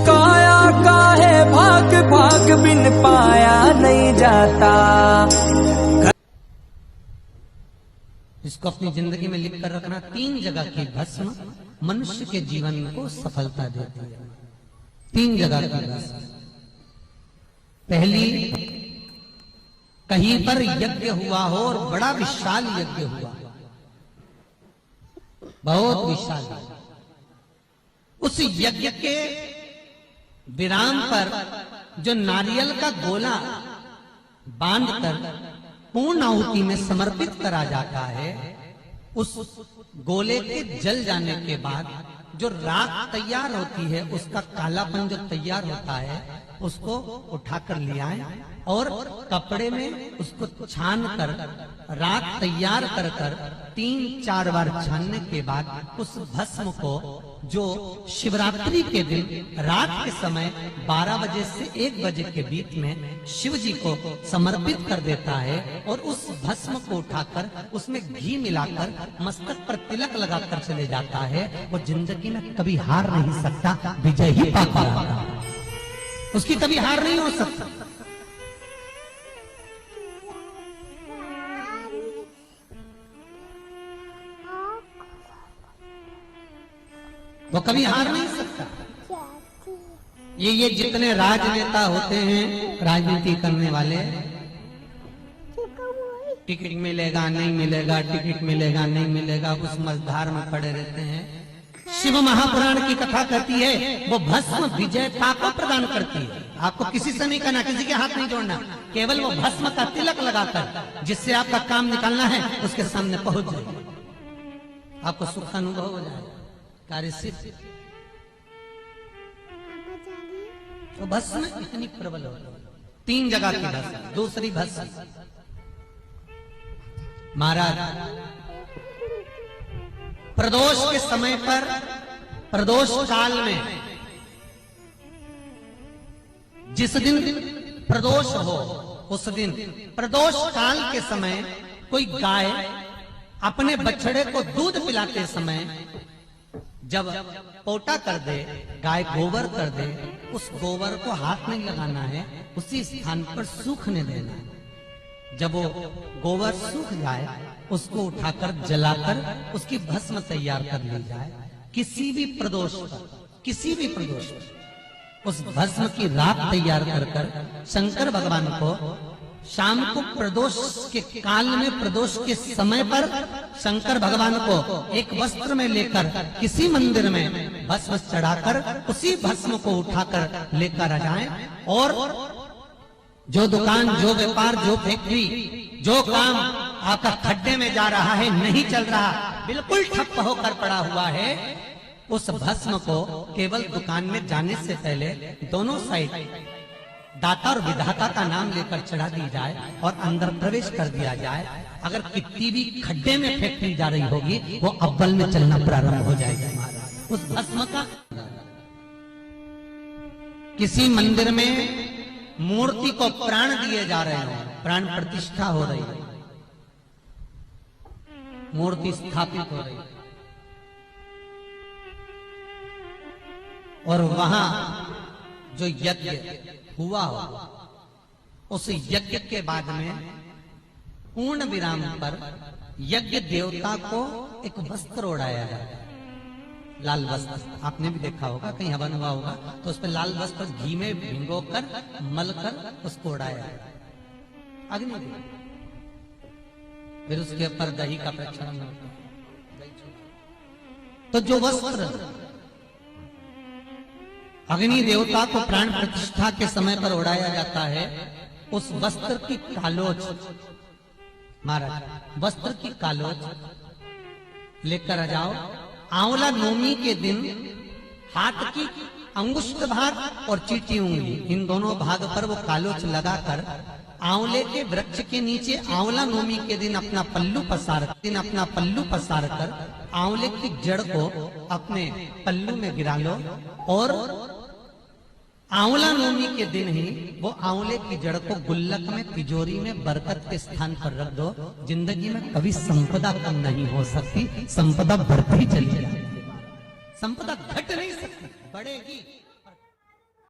काया काहे भाग भाग बिन पाया नहीं जाता। इसको अपनी जिंदगी में लिख कर रखना। 3 जगह की भस्म मनुष्य के जीवन को सफलता देती है। 3 जगह की भस्म। पहली, कहीं पर यज्ञ हुआ हो और बड़ा विशाल यज्ञ हुआ, बहुत विशाल, उस यज्ञ के विराम पर जो नारियल का गोला बांधकर पूर्ण आहुति में समर्पित करा जाता है, उस गोले के जल जाने के बाद जो राख तैयार होती है, उसका कालापन जो तैयार होता है, उसको उठाकर ले आए और कपड़े में उसको छान कर राख तैयार कर 3-4 बार छानने के बाद उस भस्म को जो शिवरात्रि के दिन रात के समय 12 बजे से 1 बजे के बीच में शिव जी को समर्पित कर देता है और उस भस्म को उठाकर उसमें घी मिलाकर मस्तक पर तिलक लगाकर चले जाता है, वो जिंदगी में कभी हार नहीं सकता, विजय ही पाता रहता, उसकी कभी हार नहीं हो सकता। वो कभी हार नहीं सकता। ये जितने राजनेता होते हैं, राजनीति करने वाले, टिकट मिलेगा नहीं मिलेगा, टिकट मिलेगा नहीं मिलेगा, उस मझधार में पड़े रहते हैं। शिव महापुराण की कथा कहती है वो भस्म विजयता को प्रदान करती है। आपको किसी से नहीं करना, किसी के हाथ नहीं जोड़ना, केवल वो भस्म का तिलक लगाकर जिससे आपका काम निकालना है उसके सामने पहुंच जाए, आपको सुख का अनुभव हो जाए, कार्य सिद्ध। तो भस्म इतनी प्रबल हो। 3 जगह की भस्म। दूसरी भस्म, महाराज प्रदोष के समय पर, प्रदोष काल में, जिस दिन प्रदोष हो उस दिन प्रदोष काल के समय कोई गाय अपने बछड़े को दूध पिलाते समय जब पोटा कर दे, गाय गोबर कर दे, उस गोबर को हाथ नहीं लगाना है, उसी स्थान पर सूखने देना है। जब वो गोबर सूख जाए उसको उठाकर जलाकर उसकी भस्म तैयार कर ली जाए। किसी भी प्रदोष पर, किसी भी प्रदोष पर उस भस्म की राख तैयार कर शंकर भगवान को शाम को प्रदोष के काल में, प्रदोष के समय पर शंकर भगवान को एक वस्त्र में लेकर किसी मंदिर में भस्म चढ़ाकर उसी भस्म को उठाकर लेकर आ जाएं और जो दुकान, जो व्यापार, जो फैक्ट्री, जो काम आपका खड्डे में जा रहा है, नहीं चल रहा, बिल्कुल ठप्प होकर पड़ा हुआ है, उस भस्म को केवल दुकान में जाने से पहले दोनों साइड दाता और विधाता का नाम लेकर चढ़ा दी जाए और अंदर प्रवेश कर दिया जाए। अगर कितनी भी खड्डे में फैक्ट्री जा रही होगी, वो अव्वल में चलना प्रारंभ हो जाएगी। उस भस्म का किसी मंदिर में मूर्ति को प्राण दिए जा रहे हैं, प्राण प्रतिष्ठा हो रही है, मूर्ति स्थापित हो रही है, और वहां जो यज्ञ हुआ हो, उस यज्ञ के बाद में पूर्ण विराम पर यज्ञ देवता को एक वस्त्र ओढ़ाया जाता है, लाल वस्त्र। आपने भी देखा होगा, कहीं हवन हुआ होगा तो उस पर लाल वस्त्र घी में भिगोकर मलकर उसको ओढ़ाया अग्नि देव, फिर उसके ऊपर दही का प्रक्षालन होता है। तो जो वस्त्र अग्नि देवता को प्राण प्रतिष्ठा के समय पर ओढ़ाया जाता है, उस वस्त्र की कालोच, महाराज वस्त्र की कालोच लेकर आ जाओ। आंवला नवमी के दिन हाथ की अंगुष्ठ भाग और चीटी उंगली, इन दोनों भाग पर वो कालोच लगाकर आंवले के वृक्ष के नीचे आंवला नवमी के दिन अपना पल्लू पसार कर आंवले की जड़ को अपने पल्लू में गिरा लो और आंवला नवमी के दिन ही वो आंवले की जड़ को गुल्लक में, तिजोरी में, बरकत के स्थान पर रख दो। जिंदगी में कभी संपदा कम नहीं हो सकती, संपदा बढ़ती चली जाएगी, संपदा घट नहीं सकती, बढ़ेगी।